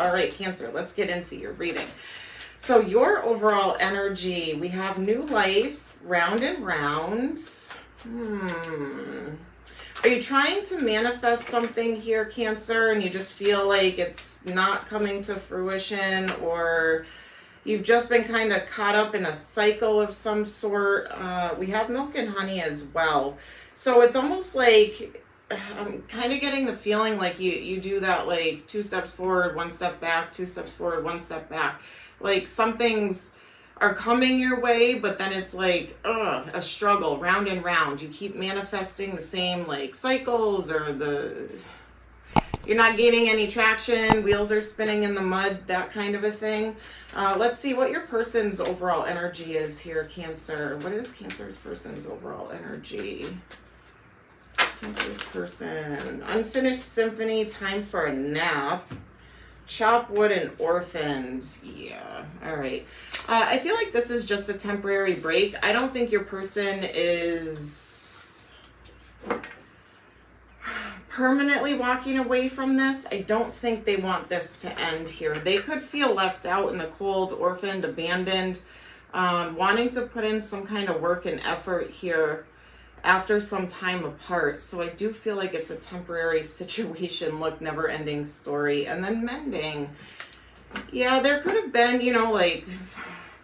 All right, Cancer, let's get into your reading. So your overall energy, we have new life, round and round. Are you trying to manifest something here, Cancer, and you just feel like it's not coming to fruition, or you've just been kind of caught up in a cycle of some sort? We have milk and honey as well. So it's almost like I'm kind of getting the feeling like you do that, like 2 steps forward, 1 step back, 2 steps forward, 1 step back. Like some things are coming your way, but then it's like a struggle, round and round. You keep manifesting the same like cycles, or you're not gaining any traction, wheels are spinning in the mud, that kind of a thing. Let's see what your person's overall energy is here, Cancer. What is Cancer's person's overall energy? Cancer's person. Unfinished symphony, time for a nap. Chop wood and orphans. Yeah. All right. I feel like this is just a temporary break. I don't think your person is permanently walking away from this. I don't think they want this to end here. They could feel left out in the cold, orphaned, abandoned, wanting to put in some kind of work and effort here after some time apart. So I do feel like it's a temporary situation. Look, never ending story. And then mending. Yeah, there could have been, you know, like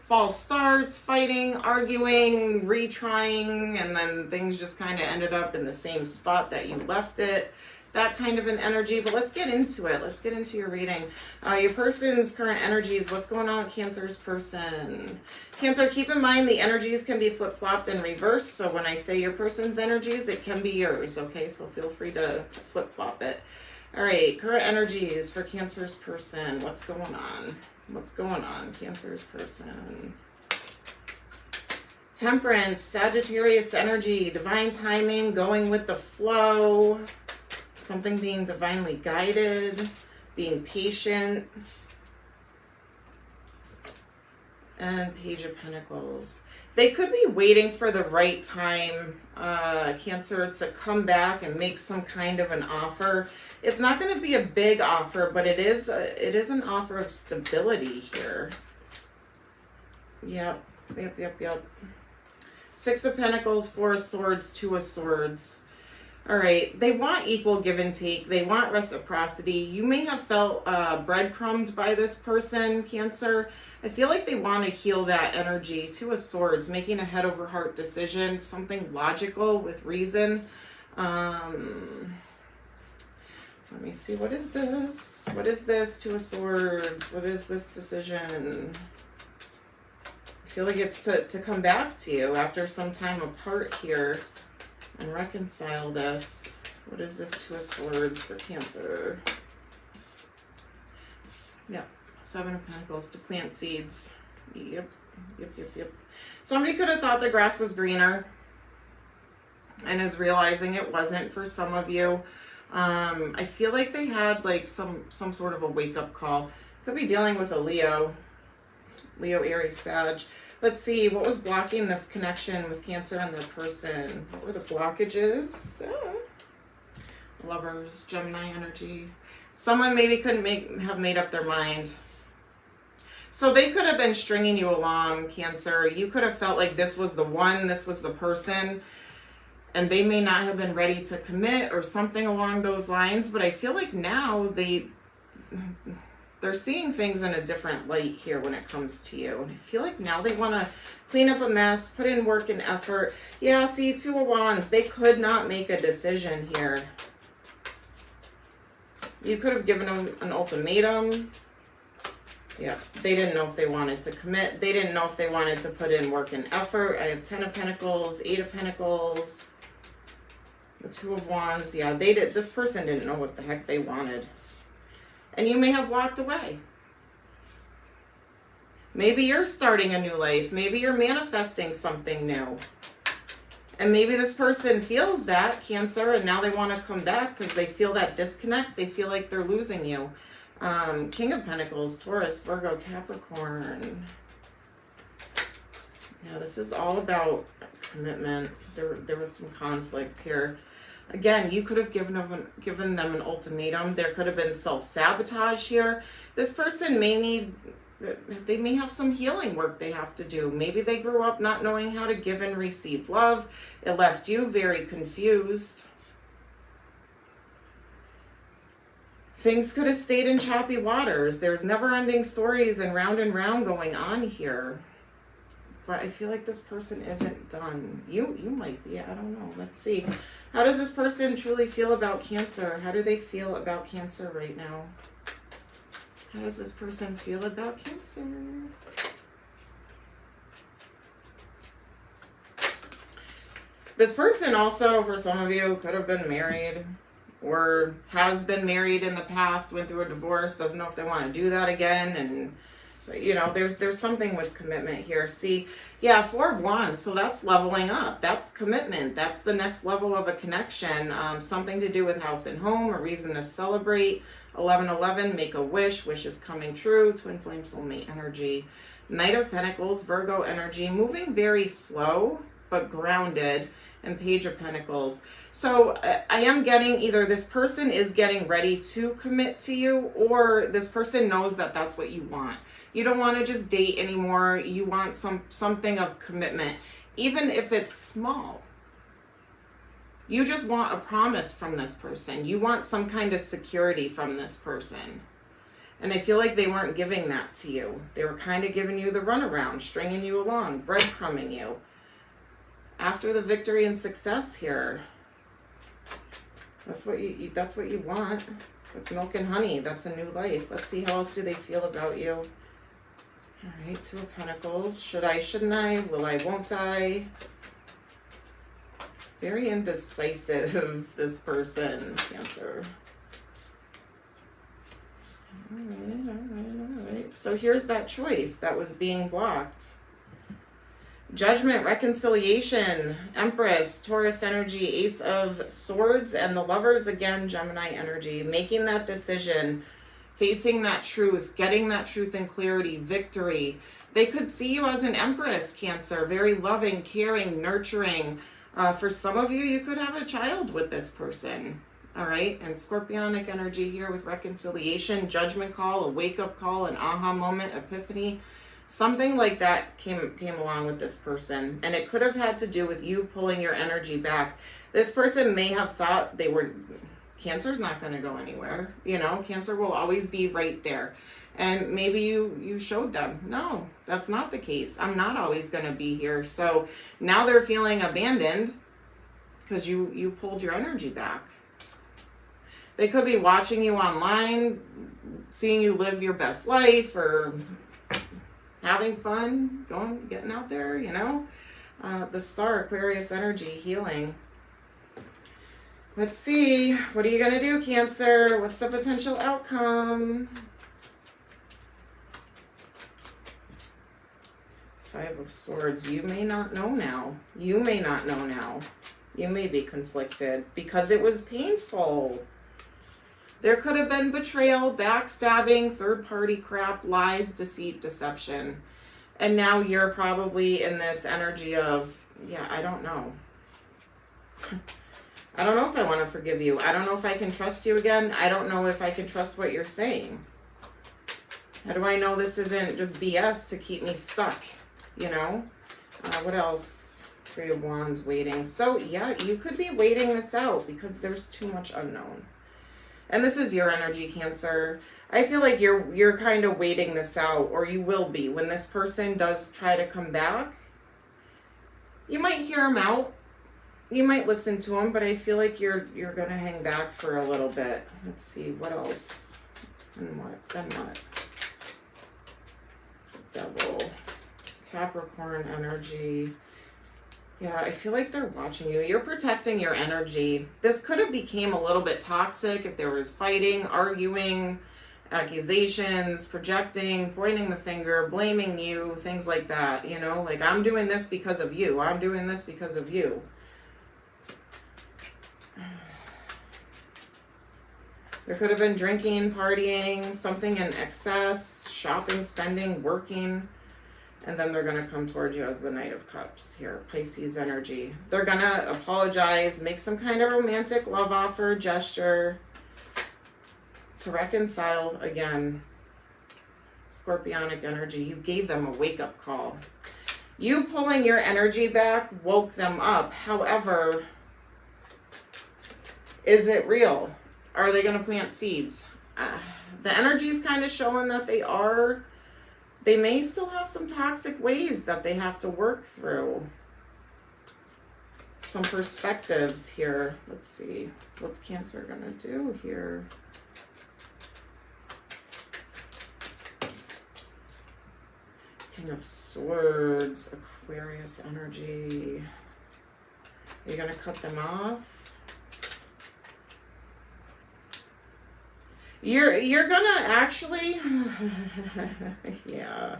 false starts, fighting, arguing, retrying, and then things just kind of ended up in the same spot that you left it. That kind of an energy. But let's get into it. Let's get into your reading. Your person's current energies. What's going on with Cancer's person? Cancer, keep in mind the energies can be flip-flopped and reversed. So when I say your person's energies, it can be yours. Okay, so feel free to flip-flop it. All right, current energies for Cancer's person. What's going on? What's going on, Cancer's person? Temperance, Sagittarius energy, divine timing, going with the flow. Something being divinely guided, being patient, and Page of Pentacles. They could be waiting for the right time, Cancer, to come back and make some kind of an offer. It's not going to be a big offer, but it is an offer of stability here. Yep. 6 of Pentacles, 4 of Swords, 2 of Swords. All right, they want equal give and take. They want reciprocity. You may have felt breadcrumbed by this person, Cancer. I feel like they want to heal that energy. 2 of Swords, making a head over heart decision, something logical with reason. Let me see, what is this? What is this? 2 of Swords. What is this decision? I feel like it's to come back to you after some time apart here and reconcile this. What is this 2 of Swords for Cancer? Yep, 7 of Pentacles, to plant seeds. Yep. Somebody could have thought the grass was greener and is realizing it wasn't for some of you. I feel like they had like some sort of a wake-up call. Could be dealing with a Leo, Aries, Sag. Let's see, what was blocking this connection with Cancer and their person? What were the blockages? Lovers, Gemini energy. Someone maybe couldn't have made up their mind. So they could have been stringing you along, Cancer. You could have felt like this was the one, this was the person, and they may not have been ready to commit or something along those lines. But I feel like now they're seeing things in a different light here when it comes to you. And I feel like now they want to clean up a mess, put in work and effort. Yeah, see, 2 of Wands. They could not make a decision here. You could have given them an ultimatum. Yeah, they didn't know if they wanted to commit. They didn't know if they wanted to put in work and effort. I have 10 of Pentacles, 8 of Pentacles, the 2 of Wands. Yeah, this person didn't know what the heck they wanted. And you may have walked away. Maybe you're starting a new life. Maybe you're manifesting something new. And maybe this person feels that, Cancer, and now they want to come back because they feel that disconnect. They feel like they're losing you. King of Pentacles, Taurus, Virgo, Capricorn. Yeah, this is all about commitment. There was some conflict here. Again, you could have given them an ultimatum. There could have been self-sabotage here. This person they may have some healing work they have to do. Maybe they grew up not knowing how to give and receive love. It left you very confused. Things could have stayed in choppy waters. There's never-ending stories and round going on here. But I feel like this person isn't done. You might be. I don't know. Let's see. How does this person truly feel about Cancer? How do they feel about Cancer right now? How does this person feel about Cancer? This person also, for some of you, could have been married or has been married in the past, went through a divorce, doesn't know if they want to do that again. And so, you know, there's something with commitment here. See, yeah, 4 of Wands. So that's leveling up. That's commitment. That's the next level of a connection. Something to do with house and home, a reason to celebrate. 1111, make a wish. Wish is coming true. Twin flame soulmate energy. Knight of Pentacles, Virgo energy. Moving very slow, but grounded. And Page of Pentacles. So I am getting either this person is getting ready to commit to you, or this person knows that that's what you want. You don't want to just date anymore. You want something of commitment, even if it's small. You just want a promise from this person. You want some kind of security from this person. And I feel like they weren't giving that to you. They were kind of giving you the runaround, stringing you along, breadcrumbing you. After the victory and success here, that's what you want. That's milk and honey. That's a new life. Let's see, how else do they feel about you? All right, 2 of Pentacles. Should I, shouldn't I? Will I, won't I? Very indecisive, this person, Cancer. All right. So here's that choice that was being blocked. Judgment, reconciliation, Empress, Taurus energy, Ace of Swords, and the Lovers again, Gemini energy. Making that decision, facing that truth, getting that truth and clarity, victory. They could see you as an Empress, Cancer, very loving, caring, nurturing. For some of you, you could have a child with this person. All right, and Scorpionic energy here with reconciliation, judgment call, a wake-up call, an aha moment, epiphany. Something like that came along with this person, and it could have had to do with you pulling your energy back. This person may have thought Cancer's not going to go anywhere. You know, Cancer will always be right there. And maybe you showed them, no, that's not the case. I'm not always going to be here. So now they're feeling abandoned because you pulled your energy back. They could be watching you online, seeing you live your best life, or having fun, getting out there, you know. The Star, Aquarius energy, healing. Let's see, what are you going to do, Cancer? What's the potential outcome? 5 of Swords. You may not know now. You may not know now. You may be conflicted because it was painful. There could have been betrayal, backstabbing, third-party crap, lies, deceit, deception. And now you're probably in this energy of, yeah, I don't know. I don't know if I want to forgive you. I don't know if I can trust you again. I don't know if I can trust what you're saying. How do I know this isn't just BS to keep me stuck, you know? What else? 3 of Wands, waiting. So, yeah, you could be waiting this out because there's too much unknown. And this is your energy, Cancer. I feel like you're kind of waiting this out, or you will be. When this person does try to come back, you might hear him out. You might listen to him, but I feel like you're going to hang back for a little bit. Let's see, what else? And what? Then what? Devil. Capricorn energy. Yeah, I feel like they're watching you. You're protecting your energy. This could have became a little bit toxic if there was fighting, arguing, accusations, projecting, pointing the finger, blaming you, things like that. You know, like, I'm doing this because of you. I'm doing this because of you. There could have been drinking, partying, something in excess, shopping, spending, working. And then they're going to come towards you as the Knight of Cups here, Pisces energy. They're going to apologize, make some kind of romantic love offer, gesture to reconcile again. Scorpionic energy. You gave them a wake-up call. You pulling your energy back woke them up. However, is it real? Are they going to plant seeds? The energy is kind of showing that they are. They may still have some toxic ways that they have to work through. Some perspectives here. Let's see. What's Cancer going to do here? King of Swords, Aquarius energy. Are you going to cut them off? You're gonna actually, yeah.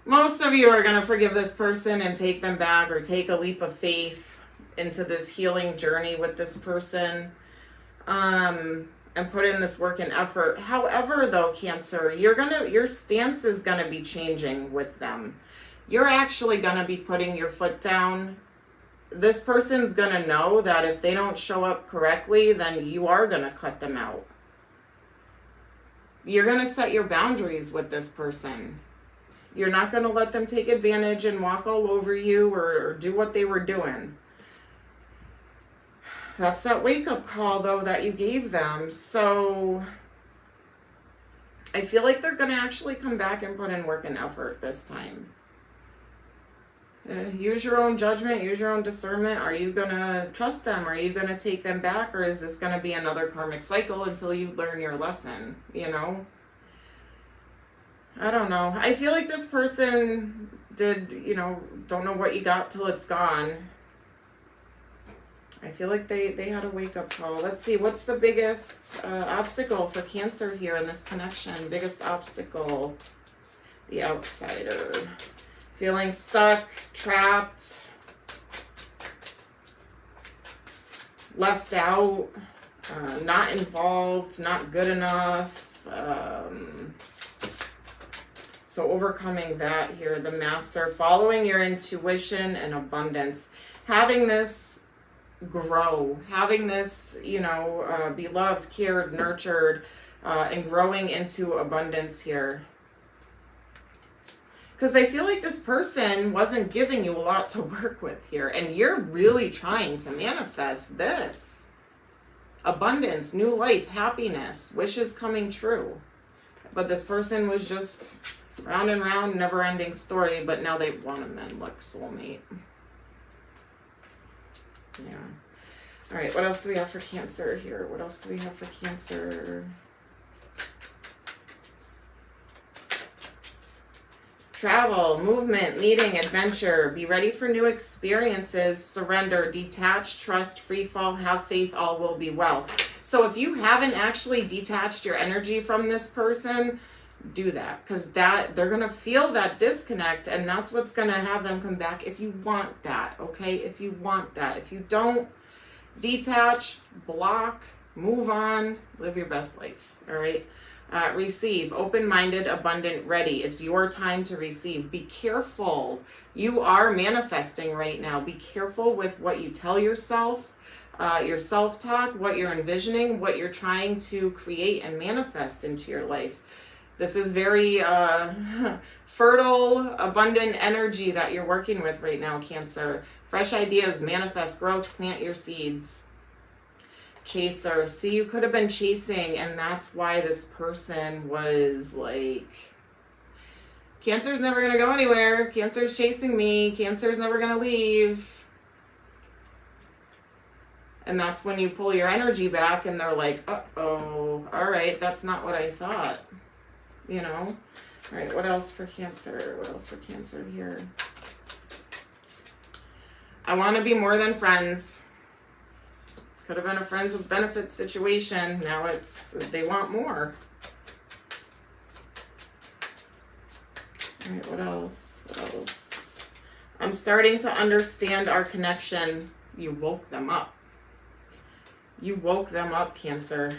Most of you are gonna forgive this person and take them back, or take a leap of faith into this healing journey with this person, and put in this work and effort. However, though, Cancer, your stance is gonna be changing with them. You're actually gonna be putting your foot down. This person's gonna know that if they don't show up correctly, then you are gonna cut them out. You're going to set your boundaries with this person. You're not going to let them take advantage and walk all over you or do what they were doing. That's that wake-up call, though, that you gave them. So I feel like they're going to actually come back and put in work and effort this time. Use your own judgment, use your own discernment. Are you going to trust them? Are you going to take them back? Or is this going to be another karmic cycle until you learn your lesson? You know? I don't know. I feel like this person did, don't know what you got till it's gone. I feel like they had a wake-up call. Let's see. What's the biggest obstacle for Cancer here in this connection? Biggest obstacle. The outsider. Feeling stuck, trapped, left out, not involved, not good enough. So overcoming that here, the Master, following your intuition and abundance, having this grow, having this, be loved, cared, nurtured, and growing into abundance here. Because I feel like this person wasn't giving you a lot to work with here. And you're really trying to manifest this. Abundance, new life, happiness, wishes coming true. But this person was just round and round, never-ending story. But now they want a men like soulmate. Yeah. All right, what else do we have for Cancer here? What else do we have for Cancer? Travel, movement, meeting, adventure. Be ready for new experiences. Surrender, detach, trust, free fall, have faith, all will be well. So if you haven't actually detached your energy from this person, do that. Because they're going to feel that disconnect, and that's what's going to have them come back if you want that, okay? If you want that. If you don't, detach, block, move on, live your best life, all right? Receive, open-minded, abundant, ready. It's your time to receive. Be careful. You are manifesting right now. Be careful with what you tell yourself, your self-talk, what you're envisioning, what you're trying to create and manifest into your life. This is very fertile, abundant energy that you're working with right now, Cancer. Fresh ideas, manifest growth, plant your seeds. Chaser. See, you could have been chasing, and that's why this person was like, Cancer's never going to go anywhere. Cancer's chasing me. Cancer's never going to leave. And that's when you pull your energy back, and they're like, uh-oh, all right, that's not what I thought. All right, what else for Cancer? What else for Cancer here? I want to be more than friends. Could have been a friends with benefits situation. Now they want more. All right, what else? What else? I'm starting to understand our connection. You woke them up. You woke them up, Cancer.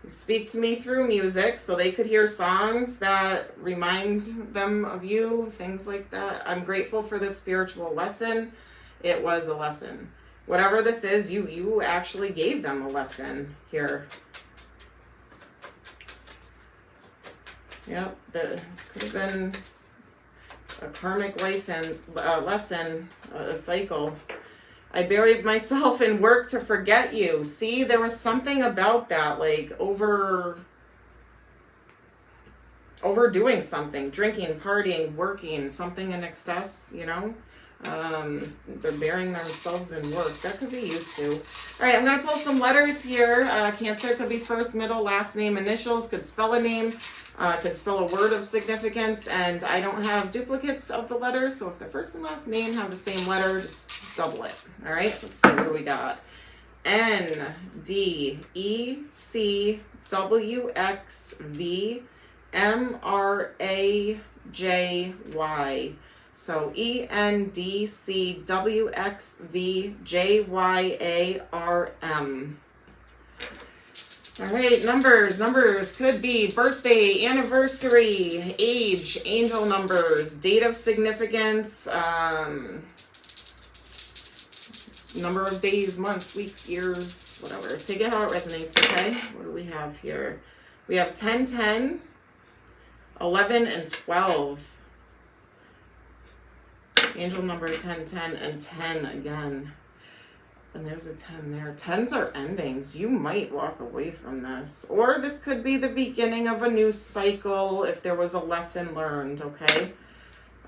You speak to me through music, so they could hear songs that remind them of you, things like that. I'm grateful for this spiritual lesson. It was a lesson. Whatever this is, you actually gave them a lesson here. Yep, this could have been a karmic lesson, a cycle. I buried myself in work to forget you. See, there was something about that, like overdoing something, drinking, partying, working, something in excess, you know. They're burying themselves in work. That could be you too. All right, I'm going to pull some letters here. Cancer could be first, middle, last name, initials, could spell a name, could spell a word of significance, and I don't have duplicates of the letters, so if the first and last name have the same letter, just double it. All right, let's see, what do we got? N, D, E, C, W, X, V, M, R, A, J, Y. So ENDCWXVJYARM. All right, numbers could be birthday, anniversary, age, angel numbers, date of significance, number of days, months, weeks, years, whatever. Take it how it resonates, okay? What do we have here? We have 10, 10, 11, and 12. Angel number 10, 10, and 10 again. And there's a 10 there. 10s are endings. You might walk away from this. Or this could be the beginning of a new cycle if there was a lesson learned, okay?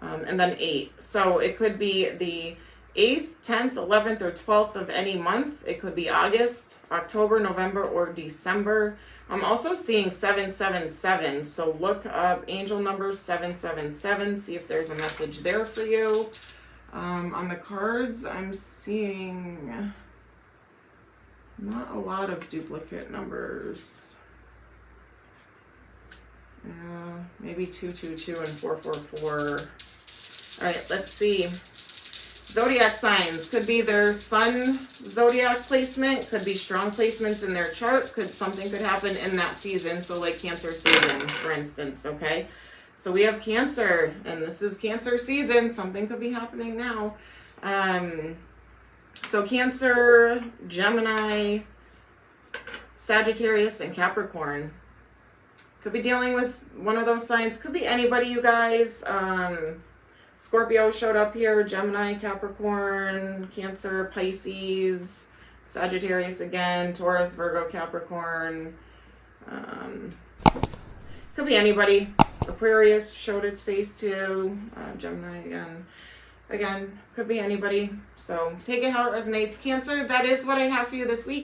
And then 8. So it could be the 8th, 10th, 11th, or 12th of any month. It could be August, October, November, or December. I'm also seeing 777. So look up angel number 777. See if there's a message there for you. On the cards, I'm seeing not a lot of duplicate numbers. Maybe 222 and 444. All right, let's see. Zodiac signs could be their sun zodiac placement, could be strong placements in their chart, something could happen in that season, so like Cancer season, for instance, okay? So we have Cancer, and this is Cancer season, something could be happening now. So Cancer, Gemini, Sagittarius, and Capricorn. Could be dealing with one of those signs, could be anybody, you guys. Scorpio showed up here, Gemini, Capricorn, Cancer, Pisces, Sagittarius again, Taurus, Virgo, Capricorn. Could be anybody. Aquarius showed its face too. Gemini again. Again, could be anybody. So take it how it resonates. Cancer, that is what I have for you this week.